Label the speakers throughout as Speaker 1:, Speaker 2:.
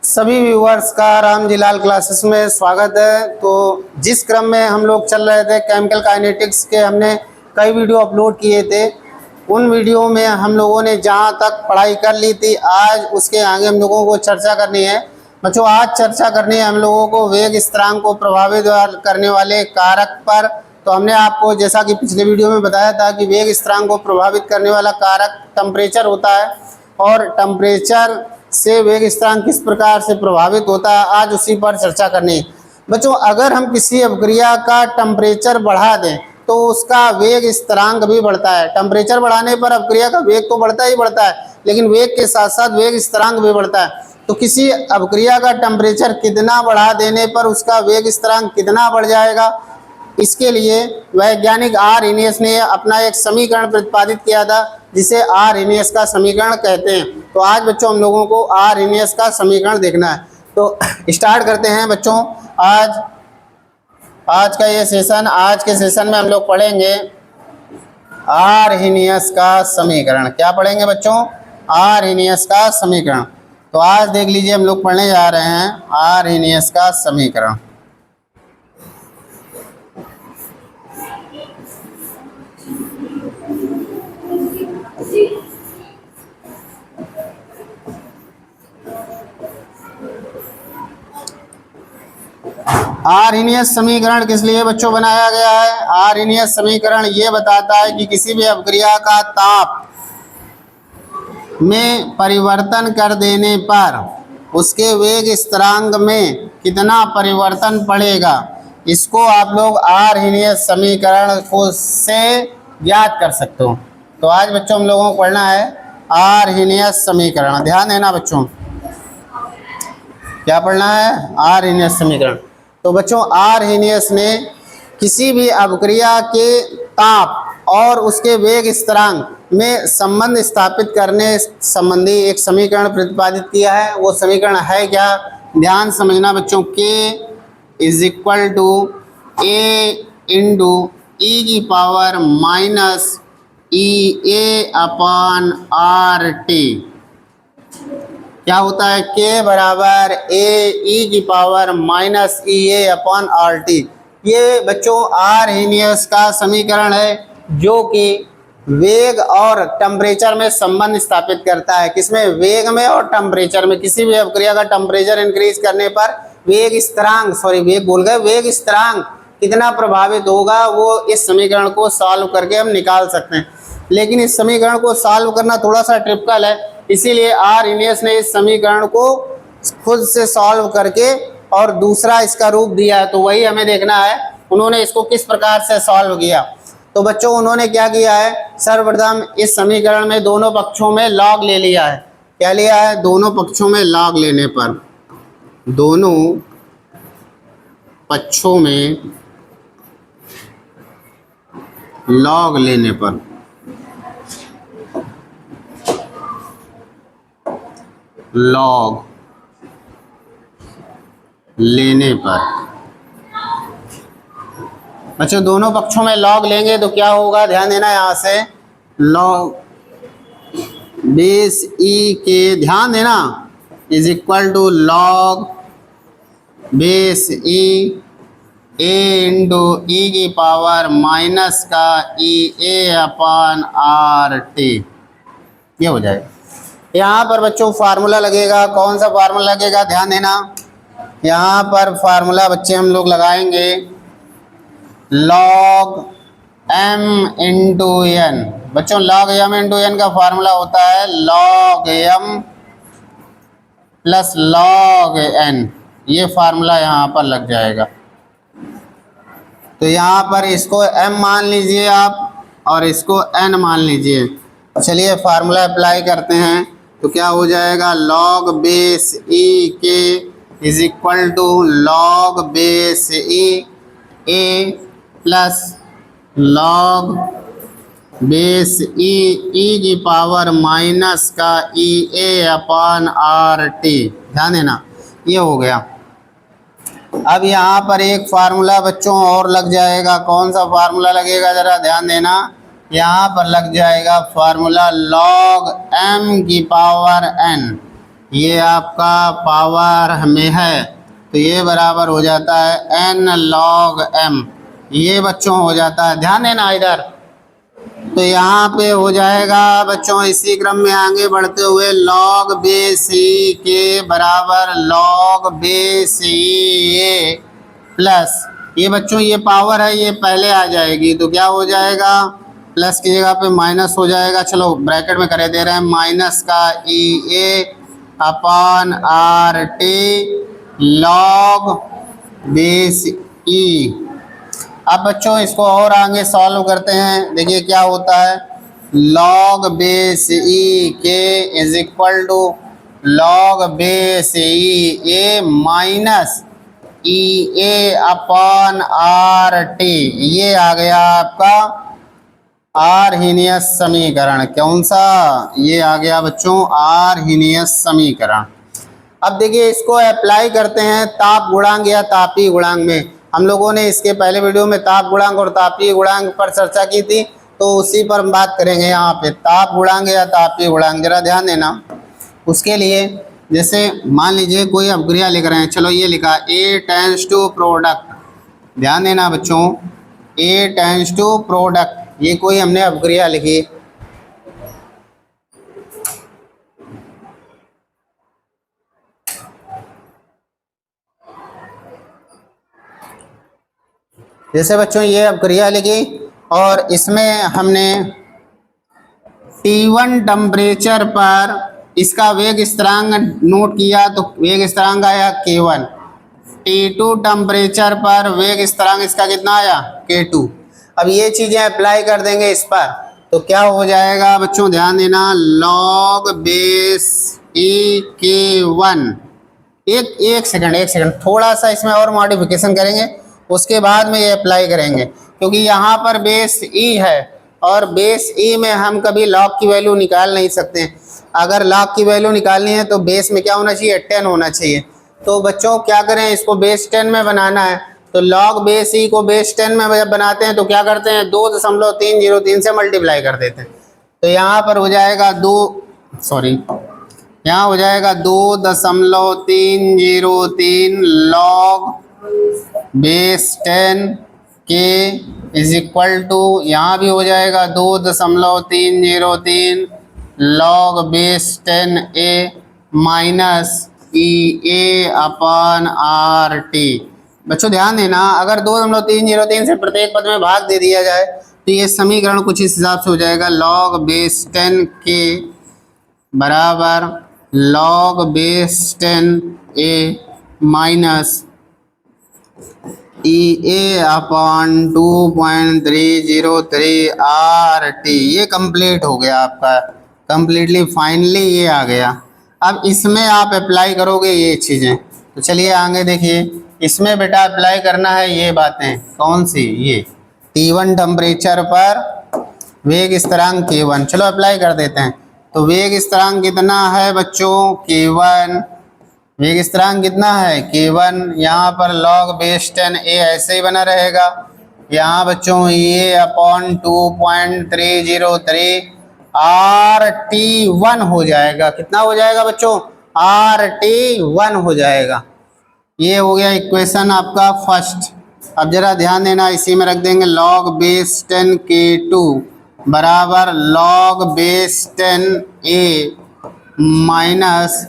Speaker 1: सभी व्यूअर्स का रामजीलाल क्लासेस में स्वागत है। तो जिस क्रम में हम लोग चल रहे थे केमिकल काइनेटिक्स के, हमने कई वीडियो अपलोड किए थे। उन वीडियो में हम लोगों ने जहां तक पढ़ाई कर ली थी, आज उसके आगे हम लोगों को चर्चा करनी है। बच्चों, आज चर्चा करनी है हम लोगों को वेग स्थिरांक को प्रभावित करने वाले कारक पर। तो हमने आपको जैसा कि पिछले वीडियो में बताया था कि वेग स्थिरांक को प्रभावित करने वाला कारक टेम्परेचर होता है, और टेम्परेचर से वेग स्थिरांक किस प्रकार से प्रभावित होता है, आज उसी पर चर्चा करनी है। बच्चों, अगर हम किसी अभिक्रिया का टेम्परेचर बढ़ा दें तो उसका वेग स्थिरांक भी बढ़ता है। टेम्परेचर बढ़ाने पर अभिक्रिया का वेग तो बढ़ता ही बढ़ता है, लेकिन वेग के साथ साथ वेग स्थिरांक भी बढ़ता है। तो किसी अभिक्रिया का टेम्परेचर कितना बढ़ा देने पर उसका वेग स्थिरांक कितना बढ़ जाएगा, इसके लिए वैज्ञानिक आर्हेनियस ने अपना एक समीकरण प्रतिपादित किया था, जिसे आर्हेनियस का समीकरण कहते हैं। तो आज बच्चों हम लोगों को आर्हेनियस का समीकरण देखना है। तो स्टार्ट करते हैं बच्चों। आज का ये सेशन, आज के सेशन में हम लोग पढ़ेंगे आर्हेनियस का समीकरण। क्या पढ़ेंगे बच्चों? आर्हेनियस का समीकरण। तो आज देख लीजिए, हम लोग पढ़ने जा रहे हैं आर्हेनियस का समीकरण। आर्हेनियस समीकरण किस लिए बच्चों बनाया गया है? आर्हेनियस समीकरण ये बताता है कि किसी भी अभिक्रिया का ताप में परिवर्तन कर देने पर उसके वेग स्थिरांक में कितना परिवर्तन पड़ेगा, इसको आप लोग आर्हेनियस समीकरण को से ज्ञात कर सकते हो। तो आज बच्चों हम लोगों को पढ़ना है आर्हेनियस समीकरण। ध्यान देना बच्चों, क्या पढ़ना है? आर्हेनियस समीकरण। तो बच्चों, आर्हेनियस ने किसी भी अभिक्रिया के ताप और उसके वेग स्थिरांक में संबंध स्थापित करने संबंधी एक समीकरण प्रतिपादित किया है। वो समीकरण है क्या? ध्यान समझना बच्चों। K is equal to A into e की power minus E A upon R T. क्या होता है? K बराबर ए ई की power minus E A upon R T. ये बच्चों आर्हेनियस का समीकरण है, जो कि वेग और टेम्परेचर में संबंध स्थापित करता है। किसमें? वेग में और टेम्परेचर में। किसी भी अभिक्रिया का टेम्परेचर इंक्रीज करने पर वेग स्थिरांक, वेग स्थिरांक कितना प्रभावित होगा, वो इस समीकरण को सॉल्व करके हम निकाल सकते हैं। लेकिन इस समीकरण को सॉल्व करना थोड़ा सा टिपिकल है, इसीलिए आर्हेनियस ने इस समीकरण को खुद से सॉल्व करके और दूसरा इसका रूप दिया है। तो वही हमें देखना है उन्होंने इसको किस प्रकार से सॉल्व किया। तो बच्चों, उन्होंने क्या किया है? सर्वप्रथम इस समीकरण में दोनों पक्षों में लॉग ले लिया है। क्या लिया है? दोनों पक्षों में लॉग लेने पर, दोनों पक्षों में लॉग लेने पर, लॉग लेने पर बच्चों दोनों पक्षों में लॉग लेंगे तो क्या होगा? ध्यान देना। यहाँ से लॉग बेस ई के, ध्यान देना, is equal to log base e A into e की पावर माइनस का E A upon R T. ये हो जाएगा। यहाँ पर बच्चों फार्मूला लगेगा। कौन सा फार्मूला लगेगा? ध्यान देना। यहाँ पर फार्मूला बच्चे हम लोग लगाएंगे लॉग एम इंटू एन। बच्चों, लॉग एम इंटू एन का फार्मूला होता है log M plus log N. ये फार्मूला यहाँ पर लग जाएगा। तो यहाँ पर इसको m मान लीजिए आप, और इसको n मान लीजिए। चलिए फार्मूला अप्लाई करते हैं। तो क्या हो जाएगा? लॉग बेस ई के is equal to log base e A plus log base e की पावर माइनस का E A upon R T. ध्यान देना, ये हो गया। अब यहाँ पर एक फार्मूला बच्चों और लग जाएगा। कौन सा फार्मूला लगेगा? जरा ध्यान देना। यहाँ पर लग जाएगा फार्मूला लॉग m की पावर n। ये आपका पावर में है, तो ये बराबर हो जाता है n log m। ये बच्चों हो जाता है, ध्यान देना इधर। तो यहाँ पे हो जाएगा बच्चों इसी क्रम में आगे बढ़ते हुए log बेस ई के बराबर log base e A plus, ये बच्चों ये पावर है ये पहले आ जाएगी, तो क्या हो जाएगा, प्लस की जगह पे माइनस हो जाएगा। चलो ब्रैकेट में करे दे रहे हैं, माइनस का E A upon R T log base e. अब बच्चों इसको और आगे सॉल्व करते हैं, देखिए क्या होता है, log बेस ई के is equal to log base e A minus E A upon R T. ये आ गया आपका आर्हीनियस समीकरण। कौन सा, ये आ गया बच्चों आर्हीनियस समीकरण। अब देखिए इसको अप्लाई करते हैं ताप गुणांक या तापीय गुणांक में। हम लोगों ने इसके पहले वीडियो में ताप गुणांक और तापीय गुणांक पर चर्चा की थी, तो उसी पर हम बात करेंगे यहाँ पे, ताप गुणांक या तापीय गुणांक। जरा ध्यान देना। उसके लिए जैसे मान लीजिए कोई अपक्रिया लिख रहे हैं, चलो ये लिखा ए टेंड्स टू प्रोडक्ट, ध्यान देना बच्चों, ए टेंड्स टू प्रोडक्ट, ये कोई हमने अपक्रिया लिखी। जैसे बच्चों ये अपक्रिया लिखी और इसमें हमने T1 टेम्परेचर पर इसका वेग स्थिरांक नोट किया, तो वेग स्थिरांक आया K1। T2 टेम्परेचर पर वेग स्थिरांक इसका कितना आया, K2। अब ये चीजें अप्लाई कर देंगे इस पर, तो क्या हो जाएगा बच्चों, ध्यान देना, log बेस ई K1। एक सेकंड थोड़ा सा इसमें और मॉडिफिकेशन करेंगे, उसके बाद में ये अप्लाई करेंगे, क्योंकि यहाँ पर बेस ई है और बेस ई में हम कभी लॉग की वैल्यू निकाल नहीं सकते। अगर लॉग की वैल्यू निकालनी है तो बेस में क्या होना चाहिए, 10 होना चाहिए। तो बच्चों क्या करें, इसको बेस 10 में बनाना है, तो लॉग बेस ई को बेस 10 में जब बनाते हैं तो क्या करते हैं, 2.303 से मल्टीप्लाई कर देते हैं। तो यहाँ पर हो जाएगा यहाँ हो जाएगा 2.303 log बेस 10 के इज इक्वल टू, यहाँ भी हो जाएगा 2.303 log base 10 A minus E A upon R T. बच्चों ध्यान देना, अगर 2.303 से प्रत्येक पद में भाग दे दिया जाए तो ये समीकरण कुछ इस हिसाब से हो जाएगा, log बेस 10 के बराबर log base 10 A minus E A upon 2.303 are T. ये कंप्लीट हो गया आपका, कंप्लीटली फाइनली ये आ गया। अब इसमें आप अप्लाई करोगे ये चीज़ें, तो चलिए आगे देखिए, इसमें बेटा अप्लाई करना है ये बातें, कौन सी, ये T1 टेम्परेचर पर वेग स्थिरांक K1। चलो अप्लाई कर देते हैं। तो वेग स्थिरांक कितना है बच्चों, K1, वेग स्थिरांक कितना है K1। यहाँ पर log बेस 10 ए ऐसे ही बना रहेगा, यहाँ बच्चों ये अपॉन 2.303 RT1 हो जाएगा। कितना हो जाएगा बच्चों, RT1 हो जाएगा। ये हो गया इक्वेशन आपका फर्स्ट। अब जरा ध्यान देना, इसी में रख देंगे log बेस 10 K2 बराबर log base 10 A minus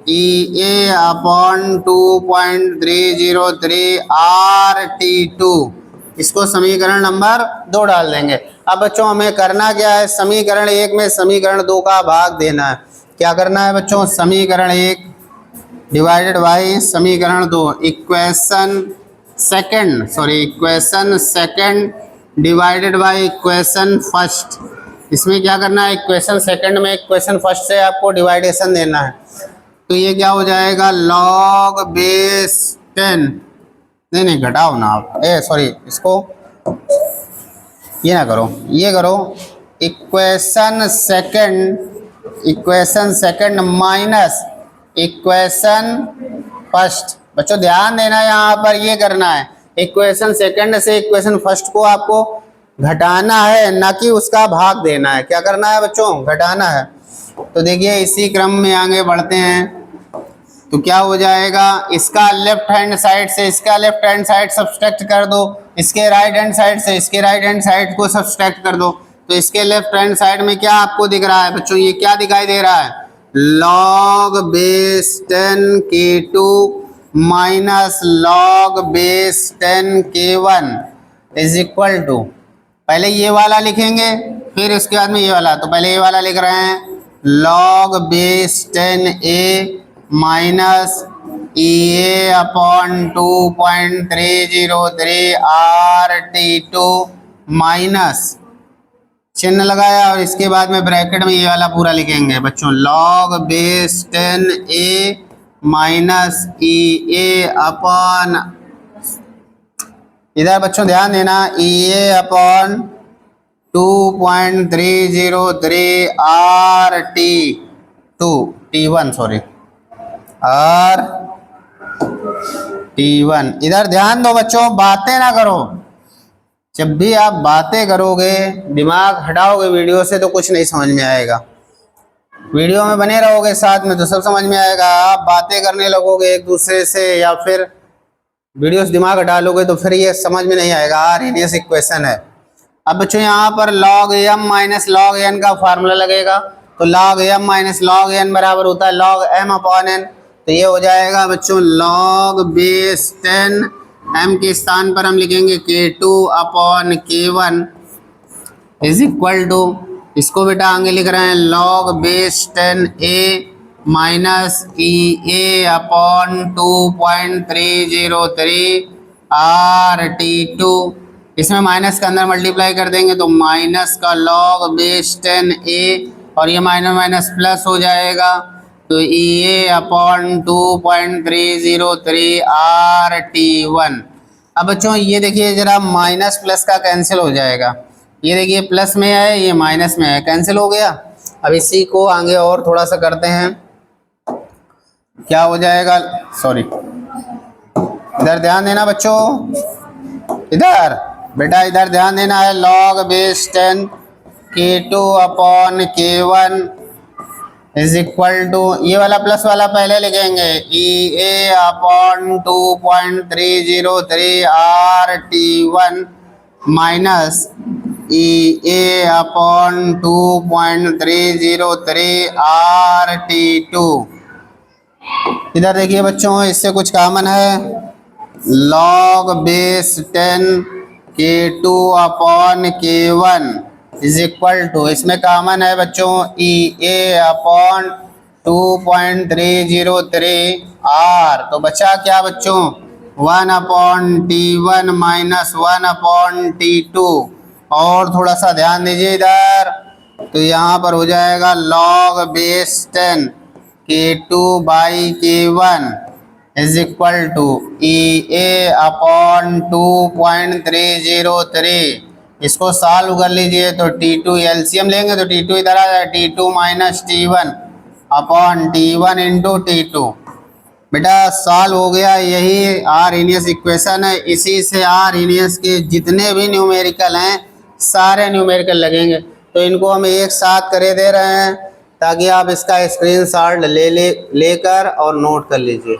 Speaker 1: E A upon 2.303 RT2। इसको समीकरण नंबर 2 डाल देंगे। अब बच्चों हमें करना क्या है, समीकरण 1 में समीकरण 2 का भाग देना है। क्या करना है बच्चों, समीकरण 1 डिवाइडेड बाई समीकरण 2, equation second divided by equation first. इसमें क्या करना है, इक्वेशन सेकंड में इक्वेशन फर्स्ट से आपको डिवाइडेशन देना है। तो ये क्या हो जाएगा, log बेस 10, नहीं घटाओ ना आप, इसको ये ना करो, ये करो, equation second minus equation first. बच्चों ध्यान देना, यहाँ पर ये करना है, इक्वेशन सेकंड से इक्वेशन फर्स्ट को आपको घटाना है, ना कि उसका भाग देना है। क्या करना है बच्चों, घटाना है। तो देखिए इसी क्रम में आगे बढ़ते हैं। तो क्या हो जाएगा, इसका लेफ्ट हैंड साइड से इसका लेफ्ट हैंड साइड सब्सट्रैक्ट कर दो, इसके राइट हैंड साइड से इसके राइट हैंड साइड को सब्सट्रैक्ट कर दो। तो इसके लेफ्ट हैंड साइड में क्या आपको दिख रहा है बच्चों, ये क्या दिखाई दे रहा है, log base 10 k2 minus log base 10 k1 is equal to, पहले ये वाला लिखेंगे फिर उसके बाद में ये वाला, तो पहले ये वाला लिख रहे हैं log base 10a minus EA upon 2.303 RT2 minus चिन्ह लगाया और इसके बाद में ब्रैकेट में ये वाला पूरा लिखेंगे बच्चों, log base 10a minus EA upon, इधर बच्चों ध्यान देना, EA upon 2.303 T1 sorry T1। इधर ध्यान दो बच्चों, बातें ना करो, जब भी आप बातें करोगे दिमाग हटाओगे वीडियो से तो कुछ नहीं समझ में आएगा, वीडियो में बने रहोगे साथ में तो सब समझ में आएगा। आप बातें करने लगोगे एक दूसरे से या फिर वीडियो से दिमाग हटा लोगे तो फिर ये समझ में नहीं आएगा। आर्हेनियस इक्वेशन है। अब बच्चों यहाँ पर log m minus log n का फार्मूला लगेगा, तो log m minus log n बराबर होता है log m अपॉन n, तो ये हो जाएगा बच्चों log बेस 10, m के स्थान पर हम लिखेंगे k2 upon k1 is equal to, इसको बेटा आगे लिख रहे हैं log base 10a minus EA upon 2.303 RT2, इसमें माइनस का अंदर मल्टीप्लाई कर देंगे तो माइनस का log बेस 10a और ये माइनस माइनस प्लस हो जाएगा, तो EA अपॉन 2.303 RT1। अब बच्चों ये देखिए जरा, माइनस प्लस का कैंसिल हो जाएगा, ये देखिए प्लस में है ये माइनस में है, कैंसिल हो गया। अब इसी को आगे और थोड़ा सा करते हैं, क्या हो जाएगा, सॉरी इधर ध्यान देना बच्चों, इधर बेटा इधर ध्यान देना है, log base 10 k2 upon k1 is equal to, ये वाला प्लस वाला पहले लिखेंगे EA upon 2.303 RT1 minus EA upon 2.303 RT2। इधर देखिए बच्चों, इससे कुछ कॉमन है, log base 10 k2 upon k1 is equal to, इसमें कॉमन है बच्चों EA अपॉन 2.303 R, तो बचा क्या बच्चों 1 upon T1 minus 1 upon T2। और थोड़ा सा ध्यान दीजिए इधर, तो यहाँ पर हो जाएगा log base 10 k2 by k1 is equal to EA upon 2.303, इसको सॉल्व कर लीजिए तो T2 एलसीएम लेंगे तो T2 इधर आ जाए, T2 minus T1 upon T1 into T2। बेटा सॉल्व हो गया, यही आर्हेनियस इक्वेशन है। इसी से आर्हेनियस के जितने भी न्यूमेरिकल हैं सारे न्यूमेरिकल लगेंगे, तो इनको हम एक साथ करे दे रहे हैं ताकि आप इसका स्क्रीनशॉट लेकर और नोट कर लीजिए।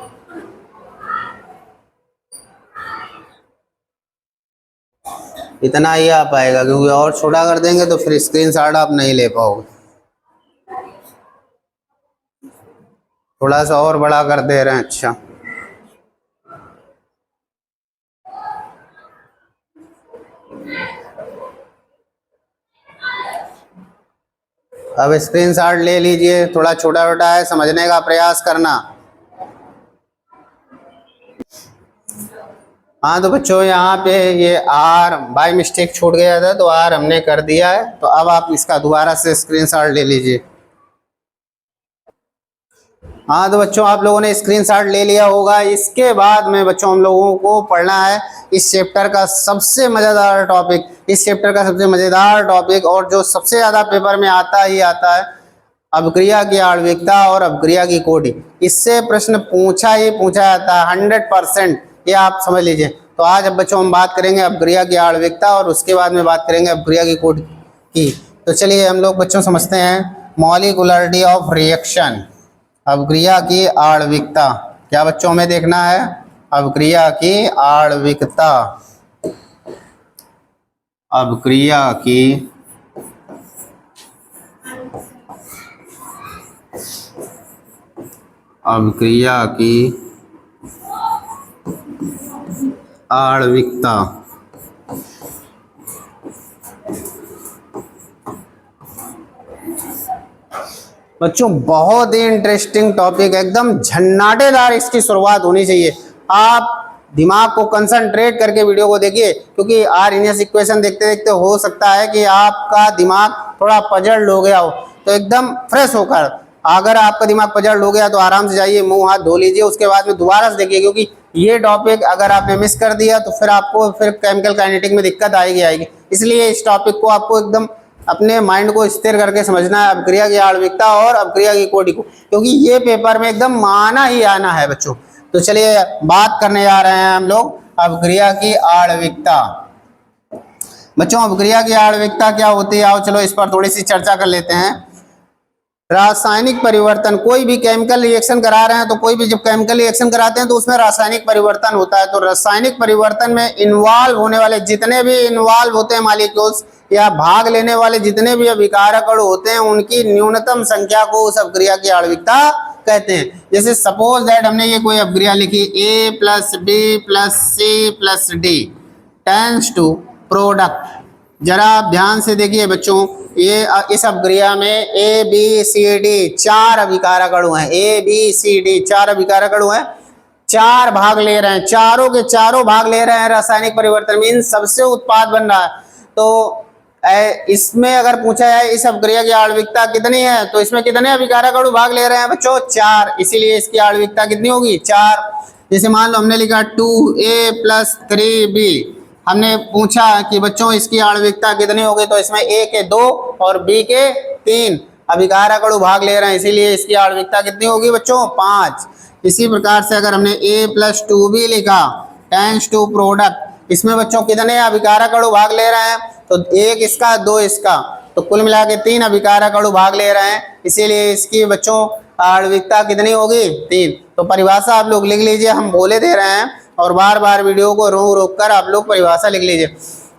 Speaker 1: इतना ही आ पाएगा, क्योंकि और छोटा कर देंगे तो फिर स्क्रीनशॉट आप नहीं ले पाओगे। थोड़ा सा और बड़ा कर दे रहे हैं, अच्छा अब स्क्रीनशॉट ले लीजिए, थोड़ा छोटा छोटा है, समझने का प्रयास करना। हाँ तो बच्चों यहाँ पे ये R बाय मिस्टेक छूट गया था तो R हमने कर दिया है, तो अब आप इसका दोबारा से स्क्रीनशॉट ले लीजिए। हाँ तो बच्चों आप लोगों ने स्क्रीनशॉट ले लिया होगा। इसके बाद में बच्चों हम लोगों को पढ़ना है इस चैप्टर का सबसे मज़ेदार टॉपिक, इस चैप्टर का सबसे मज़ेदार टॉपिक और जो सबसे ज़्यादा पेपर में आता ही आता है, अपक्रिया की आणविकता और अपक्रिया की कोटि। इससे प्रश्न पूछा ही पूछा जाता है 100%, ये आप समझ लीजिए। तो आज अब बच्चों हम बात करेंगे अपक्रिया की आणविकता और उसके बाद में बात करेंगे अपक्रिया की कोटि की। तो चलिए हम लोग बच्चों समझते हैं मॉलिक्यूलरिटी ऑफ रिएक्शन। अवक्रिया की आणविकता, क्या बच्चों में देखना है? अवक्रिया की आणविकता, अवक्रिया की आणविकता। बच्चों बहुत ही इंटरेस्टिंग टॉपिक, एकदम झन्नाटेदार इसकी शुरुआत होनी चाहिए। आप दिमाग को कंसंट्रेट करके वीडियो को देखिए, क्योंकि आर्हेनियस इक्वेशन देखते देखते हो सकता है कि आपका दिमाग थोड़ा पजल्ड हो गया हो, तो एकदम फ्रेश होकर, अगर आपका दिमाग पजल्ड हो गया तो आराम से जाइए, मुंह हाथ धो लीजिए, उसके बाद में दोबारा से देखिए, क्योंकि ये टॉपिक अगर आपने मिस कर दिया तो फिर आपको केमिकल काइनेटिक में दिक्कत आएगी। इसलिए इस टॉपिक को आपको एकदम अपने माइंड को स्थिर करके समझना है, अवक्रिया की आणविकता और अवक्रिया की कोटि को, क्योंकि ये पेपर में एकदम आना ही आना है बच्चों। तो चलिए बात करने जा रहे हैं हम लोग अवक्रिया की आणविकता। बच्चों अवक्रिया की आणविकता क्या होती है, आओ चलो इस पर थोड़ी सी चर्चा कर लेते हैं। रासायनिक परिवर्तन, कोई भी केमिकल रिएक्शन करा रहे हैं तो कोई भी जब केमिकल रिएक्शन कराते हैं तो उसमें रासायनिक परिवर्तन होता है। तो रासायनिक परिवर्तन में इन्वॉल्व होने वाले जितने भी इन्वॉल्व होते हैं मॉलिक्यूल्स या भाग लेने वाले जितने भी अभिकारक अणु होते हैं, उनकी न्यूनतम संख्या को उस अवक्रिया की आणविकता कहते हैं। जैसे सपोज दैट हमने ये कोई अवक्रिया लिखी A plus B plus C plus D tends to product. जरा आप ध्यान से देखिए बच्चों, ये इस अवक्रिया में A B C D चार अभिकारक अणु हैं, A B C D चार अभिकारक अणु हैं, चार भाग ले रहे हैं, चारों के चारों भाग ले रहे हैं रासायनिक परिवर्तन में, इन सबसे उत्पाद बन रहा है। तो इसमें अगर पूछा जाए इस अवक्रिया की आणविकता कितनी है, तो इसमें कितने अभिकारक अणु भाग ले रहे हैं बच्चों? चार, इसीलिए इसकी आणविकता कितनी होगी? चार। जैसे मान लो हमने लिखा 2A प्लस 3B, हमने पूछा कि बच्चों इसकी आणविकता कितनी होगी, तो इसमें A के 2 और B के 3 अभिकारक अणु भाग ले रहे हैं, इसीलिए इसकी आणविकता कितनी होगी बच्चों? 5। इसी प्रकार से अगर हमने A प्लस 2B लिखा टेंस टू प्रोडक्ट, इसमें बच्चों कितने अभिकारक अणु भाग ले रहे हैं? तो एक इसका, दो इसका, तो कुल मिला के 3 अभिकारक अणु भाग ले रहे हैं, इसीलिए इसकी बच्चों आणविकता कितनी होगी? 3। तो परिभाषा आप लोग लिख लीजिए, हम बोले दे रहे हैं और बार बार वीडियो को रोक रोक कर आप लोग परिभाषा लिख लीजिए।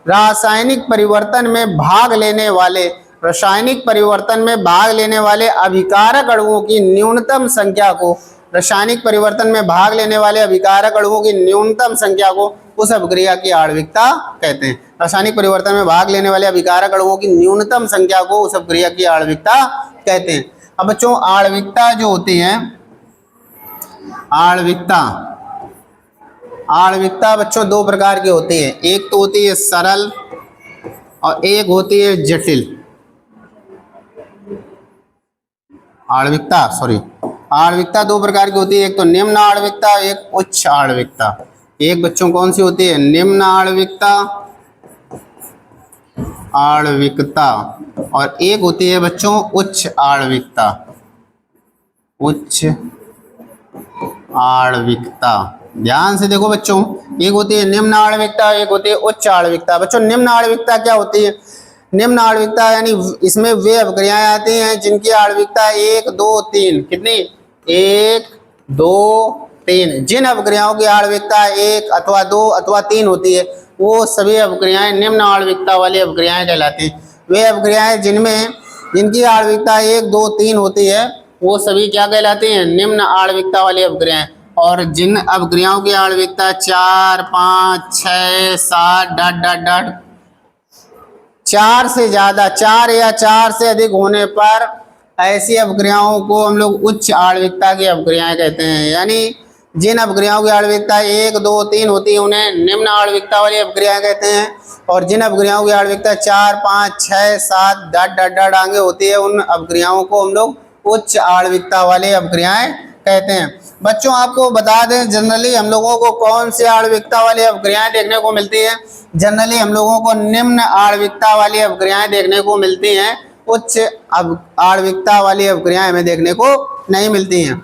Speaker 1: रासायनिक परिवर्तन में भाग लेने वाले, रासायनिक परिवर्तन में भाग लेने वाले अभिकारक अणुओं की न्यूनतम संख्या को, रासायनिक परिवर्तन में भाग लेने वाले अभिकारक अणुओं की न्यूनतम संख्या को उस अवक्रिया की आणविकता कहते हैं। रासायनिक परिवर्तन में भाग लेने वाले अभिकारक अणुओं की न्यूनतम संख्या को उस अवक्रिया की आणविकता कहते हैं। अब बच्चों आणविकता जो होती है, आणविकता बच्चों दो प्रकार की होती है, एक तो होती है सरल और एक होती है जटिल। आणविकता दो प्रकार की होती है, एक तो निम्न आणविकता, एक उच्च आणविकता। एक बच्चों कौन सी होती है? निम्न आणविकता और एक होती है बच्चों उच्च आणविकता। ध्यान से देखो बच्चों, एक होती है निम्न आणविकता, एक होती है उच्च आणविकता। बच्चों निम्न आणविकता क्या होती है? निम्न आणविकता यानी इसमें वे अवक्रियाएं आती हैं जिनकी आणविकता 1 2 3, कितनी? 1 2 3। जिन अवक्रियाओं की आणविकता 1 अथवा 2 अथवा 3 होती है, वो सभी अवक्रियाएं निम्न आणविकता वाली अवक्रियाएं कहलाती हैं। वे अवक्रियाएं जिनकी आणविकता 1 2 3 होती है, वो सभी क्या कहलाती हैं? निम्न आणविकता वाली अवक्रियाएं। और जिन अवक्रियाओं की आणविकता 4 5 6 7 डॉट डॉट डॉट 4 से ज्यादा, 4 या 4 से अधिक होने पर ऐसी अवक्रियाओं को हम लोग उच्च आणविकता की अवक्रियाएं कहते हैं। यानी जिन अवक्रियाओं की आणविकता 1 2 3 होती है उन्हें निम्न आणविकता वाली अवक्रियाएं कहते हैं, और जिन अवक्रियाओं की आणविकता 4 5 6 7 डॉट डॉट डॉट आगे होती है, उन अवक्रियाओं को हम लोग उच्च आणविकता वाली अवक्रियाएं कहते हैं। बच्चों आपको बता दें, जनरली हम लोगों को कौन सी आणविकता वाली अवक्रियाएं देखने को मिलती है? जनरली हम लोगों को निम्न आणविकता वाली अवक्रियाएं देखने को मिलती हैं, उच्च आणविकता वाली अवक्रियाएं हमें देखने को नहीं मिलती हैं।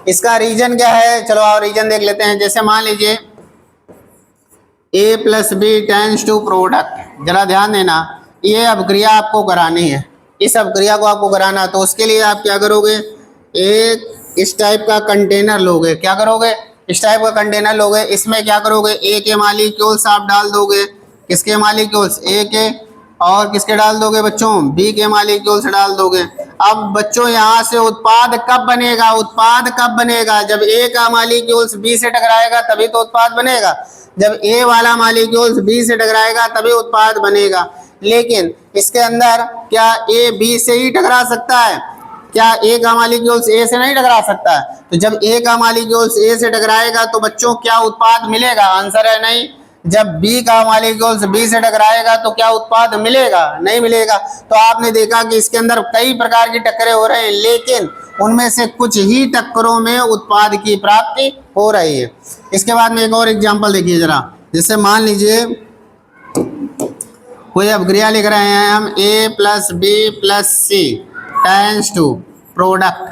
Speaker 1: इसका रीजन क्या है? चलो और रीजन देख लेते हैं। जैसे मान लीजिए A plus B tends to product, जरा ध्यान देना, ये अवक्रिया आपको करानी है, इस अवक्रिया को आपको कराना, तो उसके लिए आप क्या करोगे? 1 इस टाइप का कंटेनर लोगे, क्या करोगे, इस टाइप का कंटेनर लोगे, इसमें क्या करोगे, ए के मॉलिक्यूल्स आप डाल दोगे, किसके मॉलिक्यूल्स, ए के, और किसके डाल दोगे बच्चों, बी के मॉलिक्यूल्स डाल दोगे। अब बच्चों यहाँ से उत्पाद कब बनेगा, उत्पाद कब बनेगा, जब ए का मॉलिक्यूल्स बी से टकराएगा तभी तो उत्पाद बनेगा, जब ए वाला मॉलिक्यूल्स बी से टकराएगा तभी उत्पाद बनेगा। लेकिन इसके अंदर क्या ए बी से ही टकरा सकता है, क्या ए का मॉलिक्यूल्स ए से नहीं टकरा सकता है? तो जब ए का मॉलिक्यूल्स ए से टकराएगा तो बच्चों क्या उत्पाद मिलेगा, आंसर है नहीं। जब बी का मॉलिक्यूल्स बी से टकराएगा तो क्या उत्पाद मिलेगा, नहीं मिलेगा। तो आपने देखा कि इसके अंदर कई प्रकार की टक्करें हो रहे हैं, लेकिन उनमें से कुछ ही टक्करों में उत्पाद की प्राप्ति हो रही है। इसके बाद में एक और एग्जाम्पल देखिए जरा, जैसे मान लीजिए कोई अभिक्रिया लिख रहे हैं हम, A plus B plus C tends to product.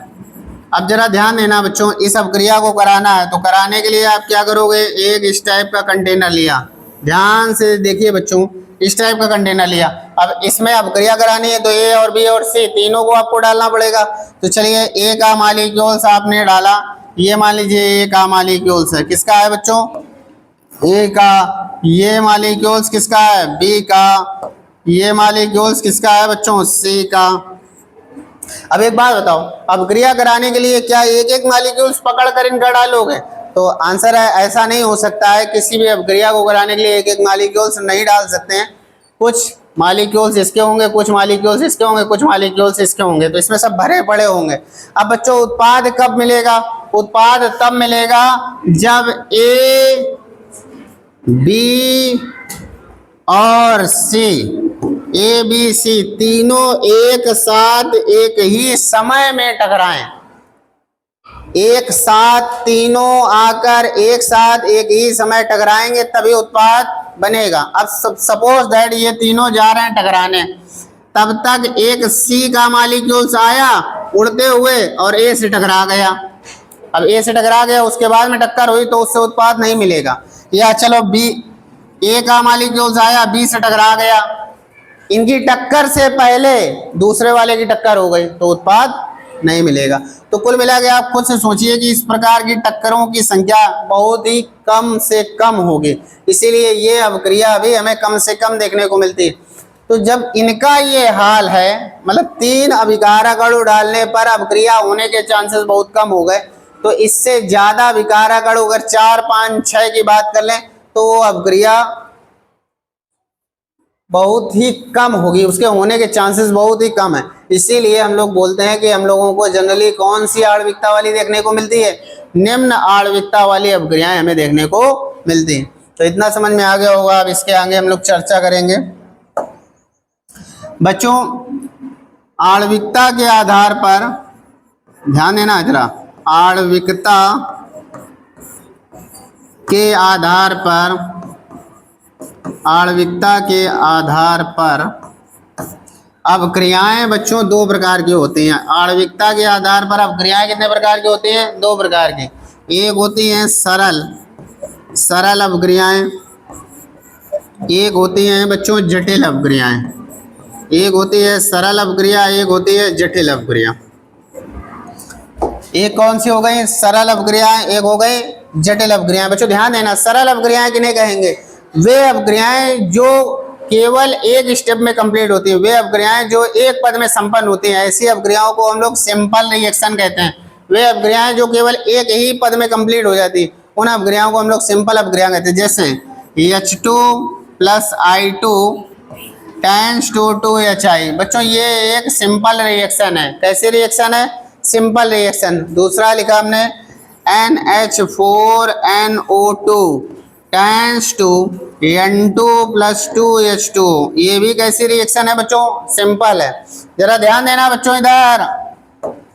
Speaker 1: अब जरा ध्यान देना बच्चों, इस अभिक्रिया को कराना है तो कराने के लिए आप क्या करोगे, एक इस टाइप का कंटेनर लिया, ध्यान से देखिए बच्चों, इस टाइप का कंटेनर लिया। अब इसमें अभिक्रिया करानी है तो ए और बी और सी तीनों को आपको डालना पड़ेगा। तो चलिए ए का मॉलिक्यूल्स आपने डाला, ये मान लीजिए ए का मॉलिक्यूल्स है, किसका है बच्चों, ए का, ये मॉलिक्यूल्स किसका है, बी का, ये मॉलिक्यूल्स किसका है बच्चों, सी का। अब एक बात बताओ, अभिक्रिया कराने के लिए क्या एक एक मॉलिक्यूल्स पकड़ कर इनका डालोगे? तो आंसर है ऐसा नहीं हो सकता है, किसी भी अभिक्रिया को कराने के लिए एक एक मॉलिक्यूल्स नहीं डाल सकते हैं। कुछ मॉलिक्यूल्स इसके होंगे, कुछ मॉलिक्यूल्स इसके होंगे, कुछ मॉलिक्यूल्स इसके होंगे, तो इसमें सब भरे पड़े होंगे। अब बच्चों उत्पाद कब मिलेगा, उत्पाद तब मिलेगा जब ए बी और सी, ए बी सी तीनों एक साथ एक ही समय में टकराएं, एक साथ तीनों आकर एक साथ एक ही समय टकराएंगे तभी उत्पाद बनेगा। अब सपोज दैट ये तीनों जा रहे हैं टकराने, तब तक एक सी का मॉलिक्यूल्स आया उड़ते हुए और ए से टकरा गया। अब ए से टकरा गया, उसके बाद में टक्कर हुई तो उससे उत्पाद नहीं मिलेगा। या चलो बी, ए का मॉलिक्यूल्स आया बी से टकरा गया, इनकी टक्कर से पहले दूसरे वाले की टक्कर हो गई तो उत्पाद नहीं मिलेगा। तो कुल मिला के आप खुद से सोचिए कि इस प्रकार की टक्करों की संख्या बहुत ही कम से कम होगी, इसीलिए ये अभिक्रिया भी हमें कम से कम देखने को मिलती है। तो जब इनका ये हाल है, मतलब 3 अभिकारक अणु डालने पर अभिक्रिया होने के चांसेस बहुत कम हो गए, तो इससे ज्यादा अभिकारक अणु अगर 4, 5, 6 की बात कर लें तो वो अभिक्रिया बहुत ही कम होगी, उसके होने के चांसेस बहुत ही कम है। इसीलिए हम लोग बोलते हैं कि हम लोगों को जनरली कौन सी आणविकता वाली देखने को मिलती है, निम्न आणविकता वाली अभिक्रियाएं हमें देखने को मिलती हैं। तो इतना समझ में आ गया होगा। अब इसके आगे हम लोग चर्चा करेंगे। बच्चों आणविकता के आधार पर ध्यान देना जरा, आणविकता के आधार पर, आणविकता के आधार पर अभिक्रियाएं बच्चों 2 प्रकार की होती हैं। आणविकता के आधार पर अभिक्रियाएं कितने प्रकार की होती हैं, 2 प्रकार की। एक होती हैं सरल अभिक्रियाएं, एक होती हैं बच्चों जटिल अभिक्रियाएं। एक होती है सरल अभिक्रिया, एक होती है जटिल अभिक्रिया। एक कौन सी हो गई, सरल अभिक्रियाएं, एक हो गई जटिल अभिक्रियाएं। बच्चों ध्यान देना, सरल अभिक्रियाएं किन्हें कहेंगे, वे अभिक्रियाएं जो केवल एक स्टेप में कंप्लीट होती है, वे अभिक्रियाएं जो एक पद में संपन्न होती हैं, ऐसी अभिक्रियाओं को हम लोग सिंपल रिएक्शन कहते हैं। वे अभिक्रियाएं जो केवल एक ही पद में कंप्लीट हो जाती है, उन अभिक्रियाओं को हम लोग सिंपल अभिक्रिया कहते हैं। जैसे H2 + I2 tense to 2HI। बच्चों ये एक सिंपल रिएक्शन है। कैसी रिएक्शन है, सिंपल रिएक्शन। दूसरा लिखा हमने NH4NO2 tense to N2 + 2H2। ये भी कैसी रिएक्शन है बच्चों, सिंपल है। जरा ध्यान देना बच्चों इधर,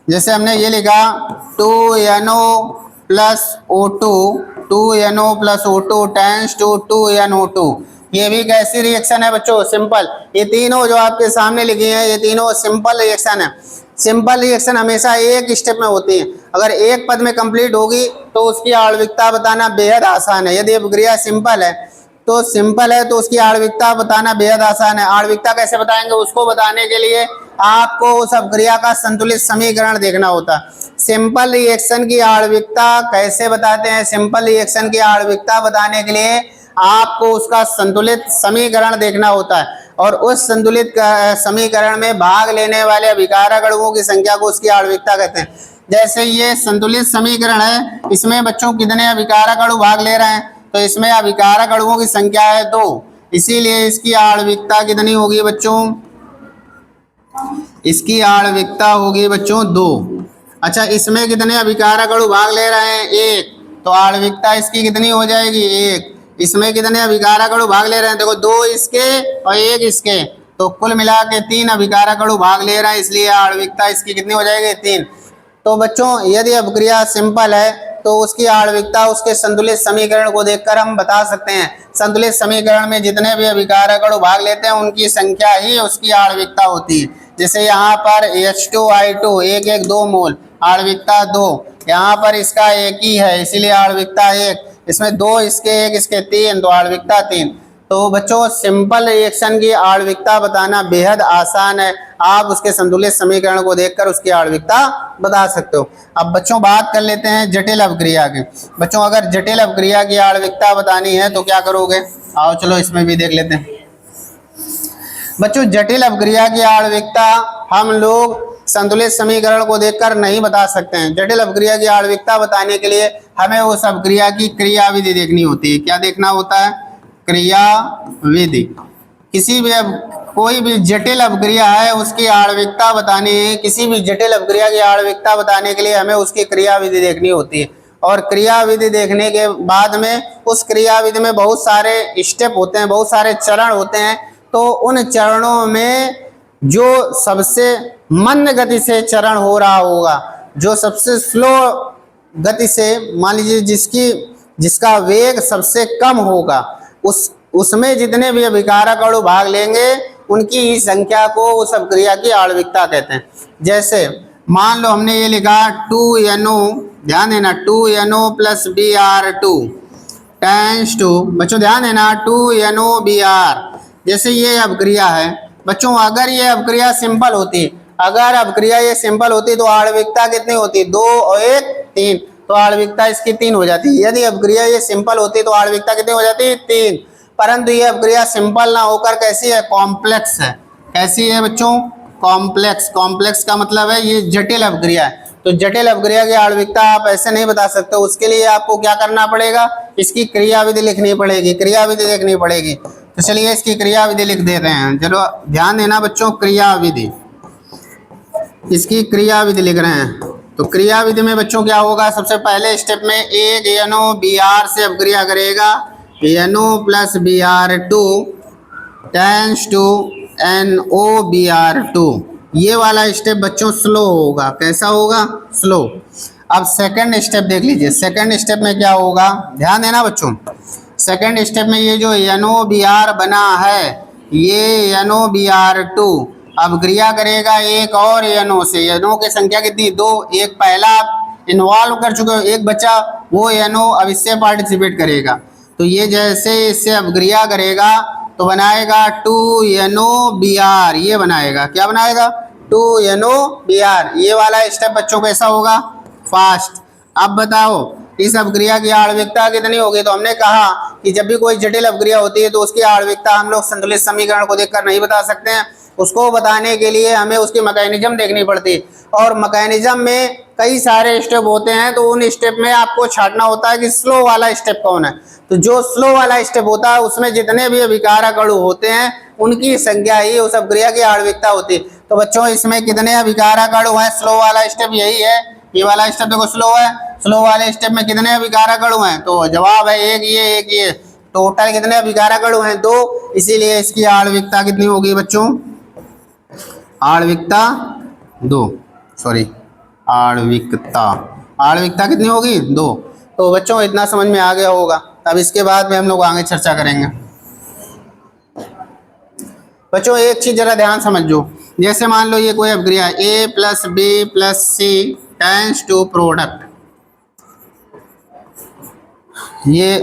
Speaker 1: जैसे हमने ये लिखा 2NO + O2, 2NO + O2 tense to 2NO2। ये भी कैसी रिएक्शन है बच्चों, सिंपल। ये तीनों जो आपके सामने लिखी हैं, ये तीनों सिंपल रिएक्शन है। सिंपल रिएक्शन हमेशा एक स्टेप में होती है। अगर एक पद में कंप्लीट होगी तो उसकी आणविकता बताना बेहद आसान है। यदि अभिक्रिया सिंपल है तो उसकी आणविकता बताना बेहद आसान है। आणविकता कैसे बताएंगे, उसको बताने के लिए आपको उस अपक्रिया का संतुलित समीकरण देखना होता है। सिंपल रिएक्शन की आणविकता कैसे बताते हैं? सिंपल रिएक्शन की आणविकता बताने के लिए आपको उसका संतुलित समीकरण देखना होता है और उस संतुलित समीकरण में भाग लेने वाले अभिकारक अणुओं की संख्या को उसकी आणविकता कहते हैं। जैसे ये संतुलित समीकरण है, इसमें बच्चों कितने अभिकारक अणु भाग ले रहे हैं? तो इसमें अभिकारक अणुओं की संख्या है 2, इसीलिए इसकी आणविकता कितनी होगी बच्चों? इसकी आणविकता होगी बच्चों 2। अच्छा, इसमें कितने अभिकारक अणु भाग ले रहे हैं? 1, तो आणविकता इसकी कितनी हो जाएगी? 1। इसमें कितने अभिकारक अणु भाग ले रहे हैं? देखो 2 इसके और 1 इसके, तो कुल मिला के 3 अभिकारक अणु भाग ले रहे हैं, इसलिए आणविकता इसकी कितनी हो जाएगी? 3। तो बच्चों यदि अपक्रिया सिंपल है तो उसकी आणविकता उसके संतुलित समीकरण को देखकर हम बता सकते हैं। संतुलित समीकरण में जितने भी अभिकारक अणु भाग लेते हैं उनकी संख्या ही उसकी आणविकता होती है। जैसे यहाँ पर H2I2 1 2 मोल, आणविकता 2। यहाँ पर इसका 1 ही है, इसीलिए आणविकता 1। इसमें 2 इसके 1 इसके 3, तो आणविकता 3। तो बच्चों सिंपल रिएक्शन की आणविकता बताना बेहद आसान है, आप उसके संतुलित समीकरण को देखकर उसकी आणविकता बता सकते हो। अब बच्चों बात कर लेते हैं जटिल अपक्रिया की। बच्चों अगर जटिल अपक्रिया की आणविकता बतानी है तो क्या करोगे? आओ चलो इसमें भी देख लेते हैं। बच्चों जटिल अपक्रिया की आणविकता हम लोग संतुलित समीकरण को देखकर नहीं बता सकते हैं। जटिल अपक्रिया की आणविकता बताने के लिए हमें उस अपक्रिया की क्रियाविधि देखनी होती है। क्या देखना होता है? क्रियाविधि। किसी भी कोई भी जटिल अपक्रिया है उसकी आणविकता बतानी है, किसी भी जटिल अपक्रिया की आणविकता बताने के लिए हमें उसकी क्रियाविधि देखनी होती है और क्रियाविधि देखने के बाद में उस क्रियाविधि में बहुत सारे स्टेप होते हैं, बहुत सारे चरण होते हैं। तो उन चरणों में जो सबसे मंद गति से चरण हो रहा होगा, जो सबसे स्लो गति से, मान लीजिए जिसका वेग सबसे कम होगा, उसमें जितने भी अभिकारक अणु भाग लेंगे उनकी ही संख्या को उस अपक्रिया की आणविकता कहते हैं। जैसे मान लो हमने ये लिखा 2NO, ध्यान देना 2NO + Br2 टेंस टू, बच्चों ध्यान देना 2NO Br। जैसे ये अपक्रिया है बच्चों, अगर ये अपक्रिया सिंपल होती, अगर अपक्रिया ये सिंपल होती तो आणविकता कितनी होती? 2 और 1 3, तो आणविकता इसकी 3 हो जाती। यदि अपक्रिया ये सिंपल होती तो आणविकता कितनी हो जाती? 3। परंतु ये अपक्रिया सिंपल ना होकर कैसी है? कॉम्प्लेक्स है। कैसी है बच्चों? कॉम्प्लेक्स। कॉम्प्लेक्स का मतलब है ये जटिल अपक्रिया है। तो जटिल अपक्रिया की आणविकता आप ऐसे नहीं बता सकते, उसके लिए आपको क्या करना पड़ेगा? इसकी क्रियाविधि लिखनी पड़ेगी, क्रियाविधि देखनी पड़ेगी। तो चलिए इसकी क्रियाविधि लिख देते हैं। चलो ध्यान देना बच्चों, क्रियाविधि, इसकी क्रियाविधि लिख रहे हैं। तो क्रियाविधि में बच्चों क्या होगा? सबसे पहले स्टेप में एक NO Br से अपक्रिया करेगा, NO + Br2 tense to NOBr2। ये वाला स्टेप बच्चों स्लो होगा। कैसा होगा? स्लो। अब सेकंड स्टेप देख लीजिए। सेकंड स्टेप में क्या होगा? ध्यान देना बच्चों, सेकंड स्टेप में ये जो NOBr बना है, ये NOBr2 अपक्रिया करेगा एक और NO से। NO की संख्या कितनी? 2। एक पहला आप इन्वॉल्व कर चुके हो, एक बच्चा, वो NO अब इससे पार्टिसिपेट करेगा। तो ये जैसे इससे अपक्रिया करेगा तो बनाएगा 2NOBr, ये बनाएगा। क्या बनाएगा? 2NOBr। ये वाला स्टेप बच्चों कैसा होगा? फास्ट। अब बताओ इस अपक्रिया की आणविकता कितनी होगी? तो हमने कहा कि जब भी कोई जटिल अपक्रिया होती है तो उसकी आणविकता हम लोग संतुलित समीकरण को देखकर नहीं बता सकते हैं। उसको बताने के लिए हमें उसकी मैकेनिज्म देखनी पड़ती है और मैकेनिज्म में कई सारे स्टेप होते हैं। तो उन स्टेप में आपको छांटना होता है कि स्लो वाला स्टेप कौन है। तो जो स्लो वाला स्टेप होता है उसमें जितने भी अभिकारक अणु होते हैं उनकी संख्या ही उस अपक्रिया की आणविकता होती है। तो बच्चों इसमें कितने अभिकारक अणु हैं? स्लो वाला स्टेप यही है, ये वाला स्टेप देखो स्लो है। स्लो वाले स्टेप में कितने अभिकारक अणु हैं? तो जवाब है एक ये। टोटल कितने अभिकारक अणु हैं? 2। इसीलिए इसकी आणविकता कितनी होगी बच्चों? आणविकता 2, सॉरी आणविकता कितनी होगी? 2। तो बच्चों इतना समझ में आ गया होगा। अब इसके बाद में हम लोग आगे चर्चा करेंगे। बच्चों एक चीज जरा ध्यान समझो, जैसे मान लो ये कोई अपक्रिया A + B + C tends to product, ये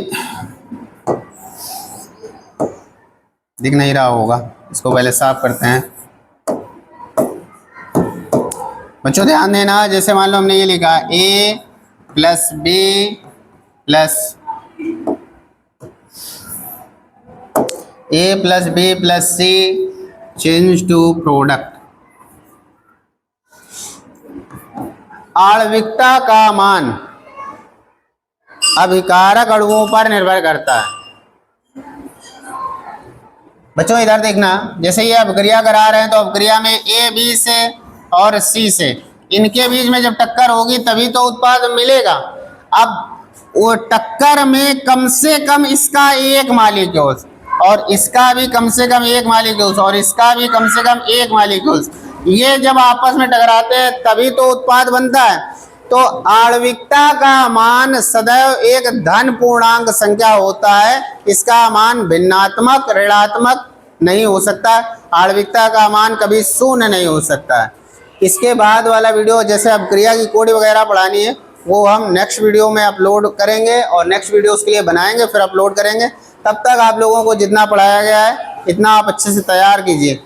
Speaker 1: दिख नहीं रहा होगा, इसको पहले साफ करते हैं। बच्चों ध्यान देना, जैसे मान लो हमने ये लिखा A plus B plus C change to product. आणविकता का मान अभिकारक अणुओं पर निर्भर करता है। बच्चों इधर देखना, जैसे ये अभिक्रिया करा रहे हैं तो अभिक्रिया में ए बी से और सी से, इनके बीच में जब टक्कर होगी तभी तो उत्पाद मिलेगा। अब वो टक्कर में कम से कम इसका एक मालिक्यूल्स और इसका भी कम से कम एक मालिक्यूल्स और इसका भी कम से कम एक मालिक्यूल्स, ये जब आपस में टकराते हैं तभी तो उत्पाद बनता है। तो आणविकता का मान सदैव एक धन पूर्णांक संख्या होता है, इसका मान भिन्नात्मक ऋणात्मक नहीं हो सकता। आणविकता का मान कभी शून्य नहीं हो सकता है। इसके बाद वाला वीडियो जैसे अभिक्रिया की कोड वगैरह पढ़ानी है वो हम नेक्स्ट वीडियो में अपलोड करेंगे और नेक्स्ट वीडियो उसके लिए बनाएंगे फिर अपलोड करेंगे। तब तक आप लोगों को जितना पढ़ाया गया है इतना आप अच्छे से तैयार कीजिए।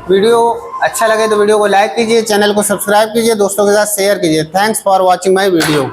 Speaker 1: वीडियो अच्छा लगे तो वीडियो को लाइक कीजिए, चैनल को सब्सक्राइब कीजिए, दोस्तों के साथ शेयर कीजिए। Thanks for watching my video.